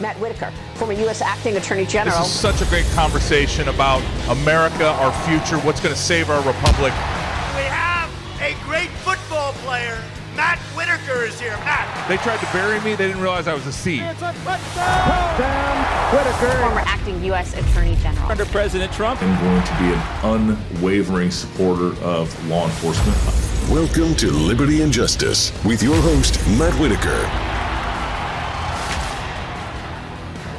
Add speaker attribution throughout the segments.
Speaker 1: Matt Whitaker, former U.S. Acting Attorney General.
Speaker 2: This is such a great conversation about America, our future, what's going to save our republic.
Speaker 3: We have a great football player. Matt Whitaker is here. Matt.
Speaker 2: They tried to bury me. They didn't realize I was a seed.
Speaker 4: It's a touchdown, Whitaker.
Speaker 5: Former acting U.S. Attorney General.
Speaker 4: Under President Trump.
Speaker 6: I'm going to be an unwavering supporter of law enforcement.
Speaker 7: Welcome to Liberty and Justice with your host, Matt Whitaker.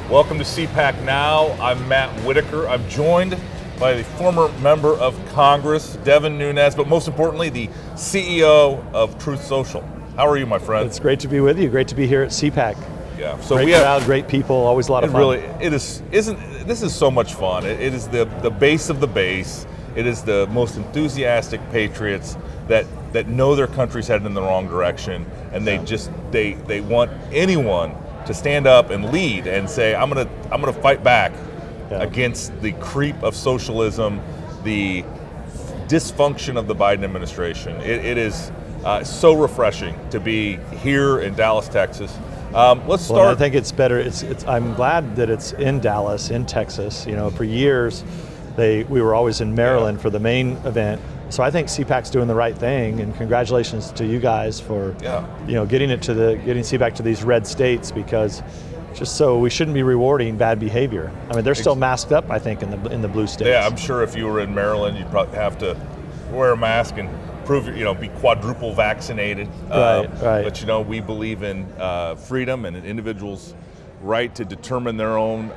Speaker 2: Welcome to CPAC Now. I'm Matt Whitaker. I'm joined by the former member of Congress, Devin Nunes, but most importantly, the CEO of Truth Social. How are you, my friend?
Speaker 8: It's great to be with you. Great to be here at CPAC.
Speaker 2: Yeah. So
Speaker 8: great crowd, great people, always a lot of fun.
Speaker 2: This is so much fun. It is the base of the base. It is the most enthusiastic patriots that know their country's headed in the wrong direction, and they want anyone to stand up and lead and say, I'm gonna fight back against the creep of socialism, the dysfunction of the Biden administration. It is so refreshing to be here in Dallas, Texas. Let's start.
Speaker 8: Well, I think it's better. I'm glad that it's in Dallas, in Texas. You know, for years, we were always in Maryland for the main event. So I think CPAC's doing the right thing, and congratulations to you guys for getting CPAC to these red states, because just so we shouldn't be rewarding bad behavior. I mean, they're still masked up, I think, in the blue states.
Speaker 2: Yeah, I'm sure if you were in Maryland, you'd probably have to wear a mask and prove be quadruple vaccinated.
Speaker 8: Right.
Speaker 2: But we believe in freedom and an individual's right to determine their own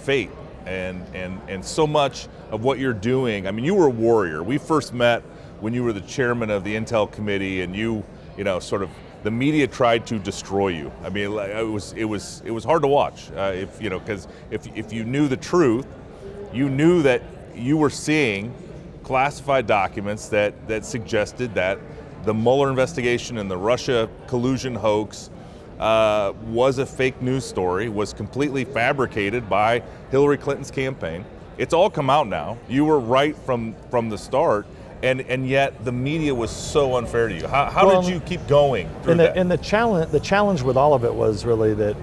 Speaker 2: fate. And so much of what you're doing, I mean, you were a warrior. We first met when you were the chairman of the Intel Committee, and the media tried to destroy you. I mean, it was hard to watch. Because if you knew the truth, you knew that you were seeing classified documents that suggested that the Mueller investigation and the Russia collusion hoax was a fake news story, was completely fabricated by Hillary Clinton's campaign. It's all come out now. You were right from the start, and yet the media was so unfair to you. How did you keep going through that?
Speaker 8: And the challenge with all of it was really that,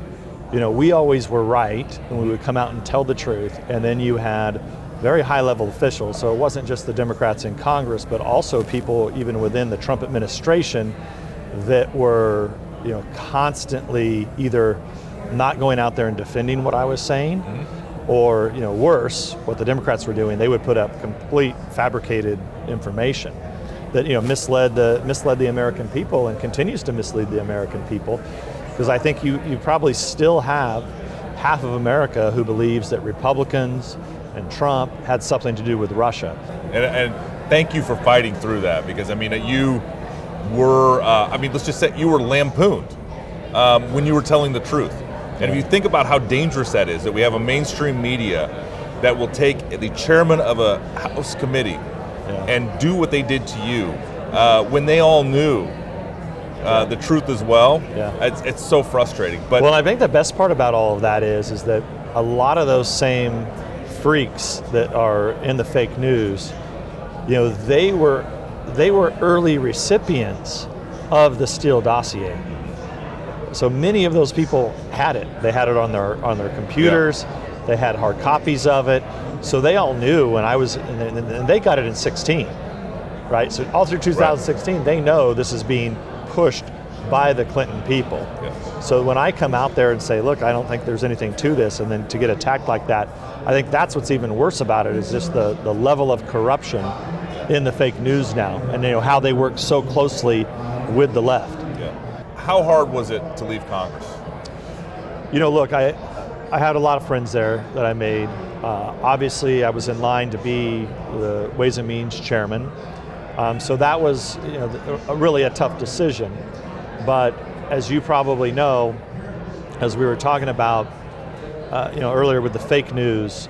Speaker 8: we always were right, and we would come out and tell the truth, and then you had very high-level officials, so it wasn't just the Democrats in Congress, but also people even within the Trump administration that were constantly either not going out there and defending what I was saying, or worse, what the Democrats were doing. They would put up complete fabricated information that misled the American people and continues to mislead the American people, because I think you probably still have half of America who believes that Republicans and Trump had something to do with Russia.
Speaker 2: And thank you for fighting through that, because you were, let's just say you were lampooned when you were telling the truth. And if you think about how dangerous that is, that we have a mainstream media that will take the chairman of a House committee and do what they did to you when they all knew the truth as well. It's so frustrating. But
Speaker 8: I think the best part about all of that is that a lot of those same freaks that are in the fake news, they were early recipients of the Steele dossier. So many of those people had it. They had it on their computers. Yeah. They had hard copies of it. So they all knew when I was, and they got it in 2016, right? So all through 2016, They know this is being pushed by the Clinton people. Yeah. So when I come out there and say, look, I don't think there's anything to this, and then to get attacked like that, I think that's what's even worse about it, is just the level of corruption in the fake news now, and how they work so closely with the left.
Speaker 2: Yeah. How hard was it to leave Congress?
Speaker 8: Look, I had a lot of friends there that I made. Obviously, I was in line to be the Ways and Means chairman, so that was really a tough decision. But as you probably know, as we were talking about earlier with the fake news,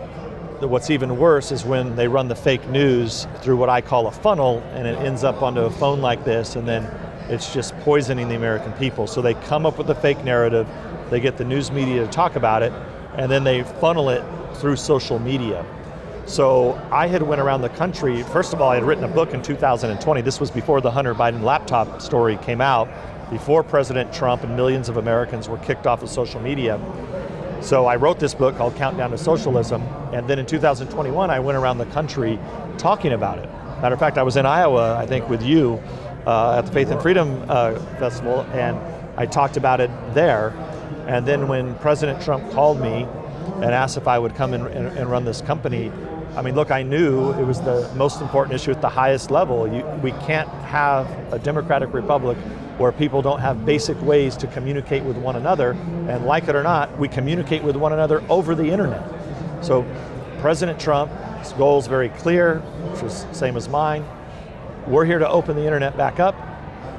Speaker 8: what's even worse is when they run the fake news through what I call a funnel, and it ends up onto a phone like this, and then it's just poisoning the American people. So they come up with a fake narrative, they get the news media to talk about it, and then they funnel it through social media. So I had went around the country. First of all, I had written a book in 2020. This was before the Hunter Biden laptop story came out, before President Trump and millions of Americans were kicked off of social media. So I wrote this book called Countdown to Socialism, and then in 2021 I went around the country talking about it. Matter of fact, I was in Iowa, I think, with you at the Faith and Freedom Festival, and I talked about it there. And then when President Trump called me and asked if I would come and run this company, I mean, look, I knew it was the most important issue at the highest level. We can't have a democratic republic where people don't have basic ways to communicate with one another, and like it or not, we communicate with one another over the internet. So President Trump's goal is very clear, which is the same as mine. We're here to open the internet back up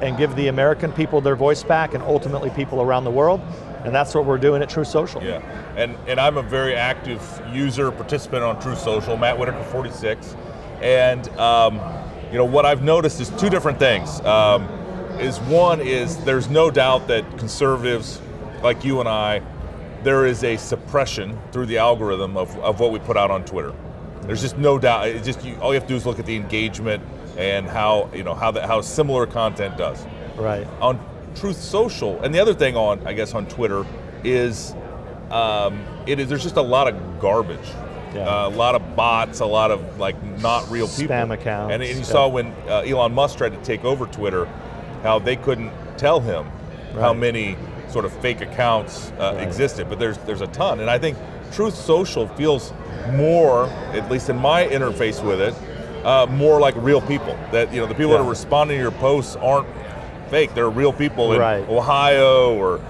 Speaker 8: and give the American people their voice back, and ultimately people around the world, and that's what we're doing at Truth Social.
Speaker 2: Yeah, and I'm a very active user, participant on Truth Social, Matt Whitaker 46, and what I've noticed is two different things. One is there's no doubt that conservatives like you and I, there is a suppression through the algorithm of what we put out on Twitter. There's just no doubt. It's just all you have to do is look at the engagement and how similar content does.
Speaker 8: Right.
Speaker 2: On Truth Social, and the other thing on Twitter is there's just a lot of garbage.
Speaker 8: Yeah.
Speaker 2: A lot of bots, a lot of not real people.
Speaker 8: Spam accounts.
Speaker 2: And you saw when Elon Musk tried to take over Twitter, how they couldn't tell him how many sort of fake accounts existed, but there's a ton. And I think Truth Social feels more, at least in my interface with it, more like real people. That the people that are responding to your posts aren't fake. They're real people in Ohio or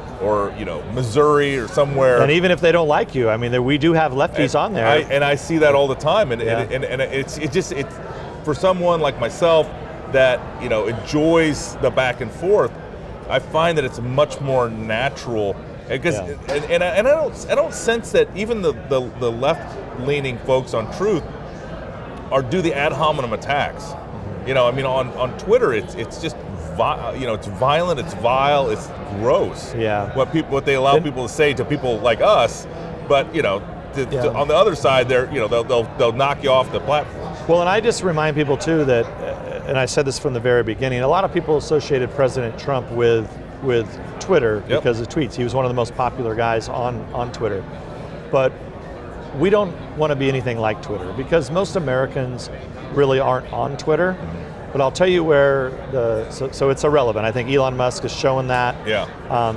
Speaker 2: Missouri or somewhere.
Speaker 8: And even if they don't like you, I mean, we do have lefties on there.
Speaker 2: I see that all the time, and it's for someone like myself that enjoys the back and forth. I find that it's much more natural, because and I don't sense that even the left-leaning folks on Truth do the ad hominem attacks. On Twitter it's just it's violent, it's vile, it's gross.
Speaker 8: Yeah.
Speaker 2: What they allow people to say to people like us, but on the other side, they'll knock you off the platform.
Speaker 8: Well, and I just remind people too that, and I said this from the very beginning, a lot of people associated President Trump with Twitter because of tweets. He was one of the most popular guys on Twitter. But we don't want to be anything like Twitter, because most Americans really aren't on Twitter. But I'll tell you where so it's irrelevant. I think Elon Musk is showing that.
Speaker 2: Yeah.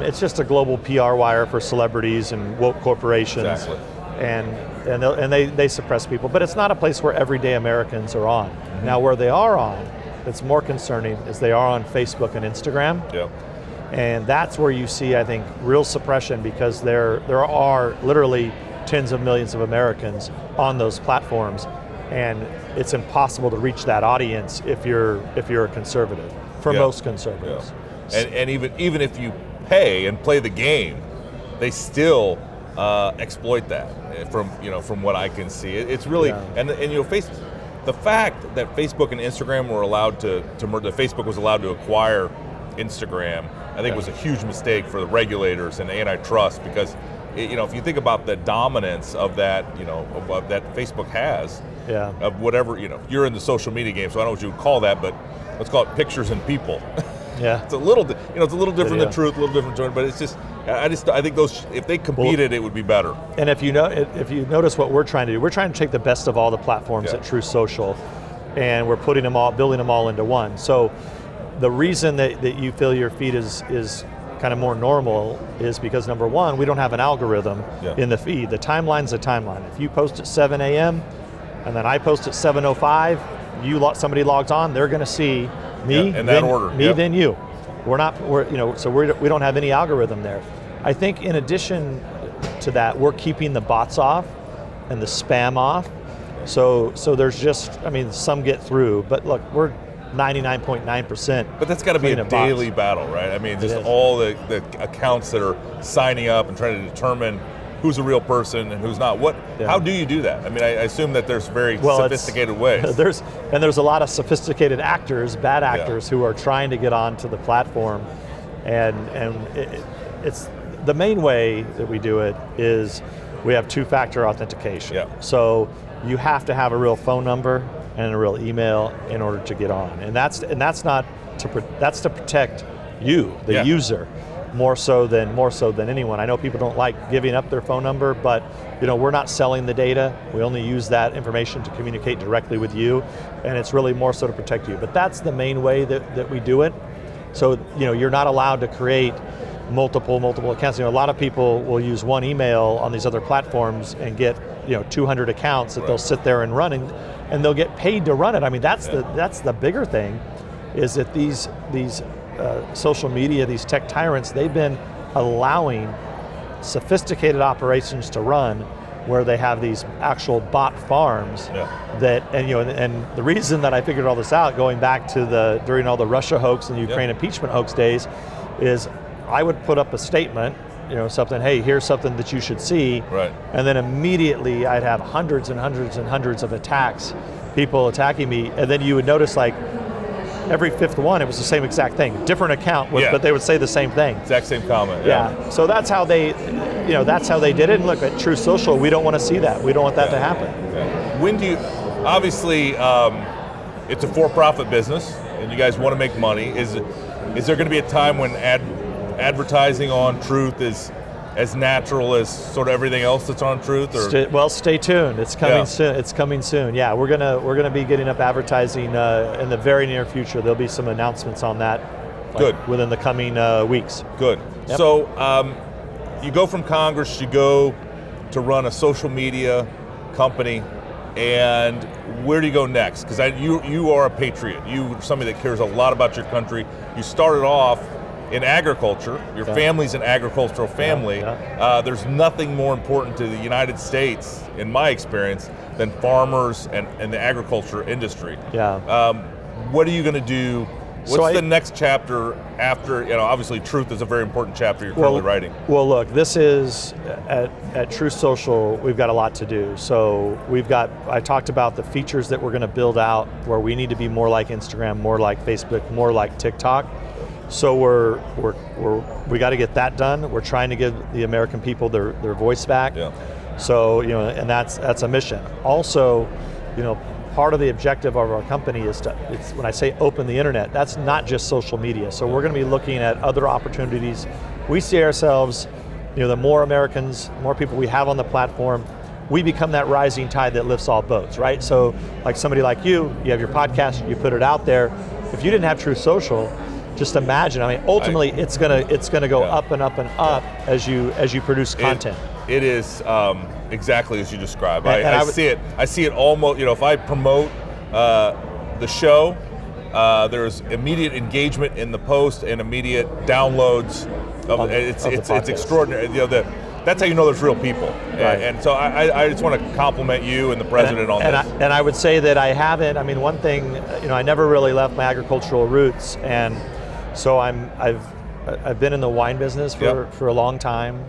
Speaker 8: It's just a global PR wire for celebrities and woke corporations.
Speaker 2: Exactly.
Speaker 8: And they suppress people, but it's not a place where everyday Americans are on. Mm-hmm. Now, where they are on, that's more concerning, is they are on Facebook and Instagram.
Speaker 2: Yeah.
Speaker 8: And that's where you see, I think, real suppression, because there are literally tens of millions of Americans on those platforms, and it's impossible to reach that audience if you're a conservative. For most conservatives.
Speaker 2: Yeah. And even if you pay and play the game, they still exploit that from what I can see. It's really and the fact that Facebook and Instagram were allowed that Facebook was allowed to acquire Instagram, I think was a huge mistake for the regulators and antitrust, because if you think about the dominance of that, of that Facebook has, of whatever, you're in the social media game, so I don't know what you would call that, but let's call it pictures and people.
Speaker 8: Yeah,
Speaker 2: it's a little different than Truth, a little different tone, but it's just, I think those, if they competed, it would be better.
Speaker 8: And if you notice what we're trying to do, we're trying to take the best of all the platforms at Truth Social, and we're building them all into one. So the reason that you feel your feed is kind of more normal is because, number one, we don't have an algorithm in the feed. The timeline's a timeline. If you post at 7 a.m. and then I post at 7:05, somebody logs on, they're going to see me,
Speaker 2: in that order.
Speaker 8: Then you. So we don't have any algorithm there. I think in addition to that, we're keeping the bots off and the spam off. So there's just, some get through, but look, we're 99.9%.
Speaker 2: But that's got to be a daily battle, right? Just all the accounts that are signing up and trying to determine who's a real person and who's not. How do you do that? I assume that there's very sophisticated ways.
Speaker 8: There's a lot of sophisticated actors, bad actors, who are trying to get onto the platform, and it's the main way that we do it is we have two-factor authentication.
Speaker 2: Yeah.
Speaker 8: So you have to have a real phone number and a real email in order to get on, and that's to protect you, the user. more so than anyone. I know people don't like giving up their phone number, but we're not selling the data. We only use that information to communicate directly with you, and it's really more so to protect you. But that's the main way that we do it. So you're not allowed to create multiple accounts. A lot of people will use one email on these other platforms and get 200 accounts that they'll sit there and run, and they'll get paid to run it. I mean, that's the bigger thing, is that these social media, these tech tyrants, they've been allowing sophisticated operations to run where they have these actual bot farms that, and the reason that I figured all this out, going back to during all the Russia hoax and the Ukraine impeachment hoax days, is I would put up a statement, something, hey, here's something that you should see, and then immediately I'd have hundreds and hundreds and hundreds of attacks, people attacking me, and then you would notice like every fifth one, it was the same exact thing, different account, but they would say the same thing.
Speaker 2: Exact same comment.
Speaker 8: Yeah. So that's how they, that's how they did it. And look, at Truth Social, we don't want to see that. We don't want that to happen.
Speaker 2: When do you? Obviously, it's a for-profit business, and you guys want to make money. Is there going to be a time when advertising on Truth is as natural as sort of everything else that's on Truth? Or?
Speaker 8: Stay tuned. It's coming soon. It's coming soon. Yeah, we're gonna be getting up advertising in the very near future. There'll be some announcements on that. Within the coming weeks. Good.
Speaker 2: Yep. So you go from Congress, you go to run a social media company, and where do you go next? Because you are a patriot. You're somebody that cares a lot about your country. You started off in agriculture. Your family's an agricultural family. There's nothing more important to the United States, in my experience, than farmers and the agriculture industry. What are you going to do? What's the next chapter after, obviously Truth is a very important chapter you're currently writing.
Speaker 8: Well, look, this is, at Truth Social, we've got a lot to do. So I talked about the features that we're going to build out where we need to be more like Instagram, more like Facebook, more like TikTok. So we got to get that done. We're trying to give the American people their voice back. So, and that's a mission. Also, part of the objective of our company is when I say open the internet, that's not just social media. So we're going to be looking at other opportunities. We see ourselves, the more Americans, more people we have on the platform, we become that rising tide that lifts all boats, right? So like somebody like you have your podcast, you put it out there. If you didn't have Truth Social, just imagine. I mean, ultimately, it's gonna go up and up and up as you produce content.
Speaker 2: It is exactly as you described. I see it. I see it almost. If I promote the show, there's immediate engagement in the post and immediate downloads. It's extraordinary. That's how you know there's real people. And so I just want to compliment you and the president on this.
Speaker 8: And I would say that I haven't. I mean, one thing, I never really left my agricultural roots, and so I've been in the wine business for a long time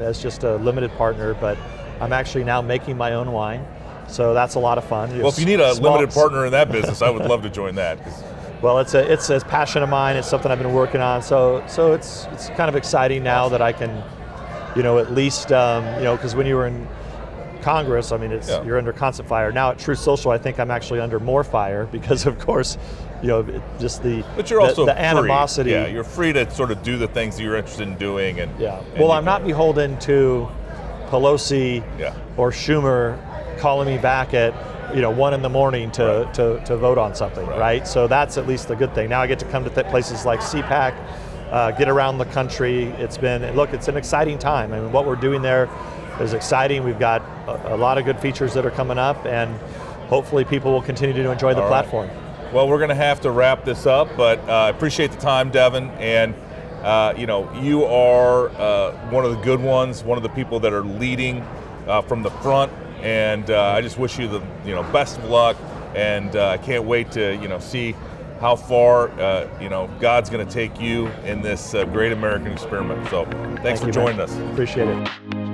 Speaker 8: as just a limited partner, but I'm actually now making my own wine, so that's a lot of fun.
Speaker 2: Well, if you need a limited partner in that business, I would love to join that.
Speaker 8: Well, it's a passion of mine. It's something I've been working on. So it's kind of exciting now that I can, at least, because when you were in Congress, I mean, you're under constant fire. Now at Truth Social, I think I'm actually under more fire because, of course, just
Speaker 2: but you're also
Speaker 8: the animosity.
Speaker 2: Free. Yeah, you're free to sort of do the things that you're interested in doing. And
Speaker 8: well, I'm not beholden to Pelosi or Schumer calling me back at 1 in the morning to vote on something, right? So that's at least the good thing. Now I get to come to places like CPAC, get around the country. It's an exciting time. I mean, what we're doing there is exciting. We've got a lot of good features that are coming up, and hopefully people will continue to enjoy the platform.
Speaker 2: Well, we're going to have to wrap this up, but I appreciate the time, Devin, and you are one of the good ones, one of the people that are leading from the front, and I just wish you the best of luck, and I can't wait to see how far God's going to take you in this great American experiment. So thanks for joining us.
Speaker 8: Appreciate it.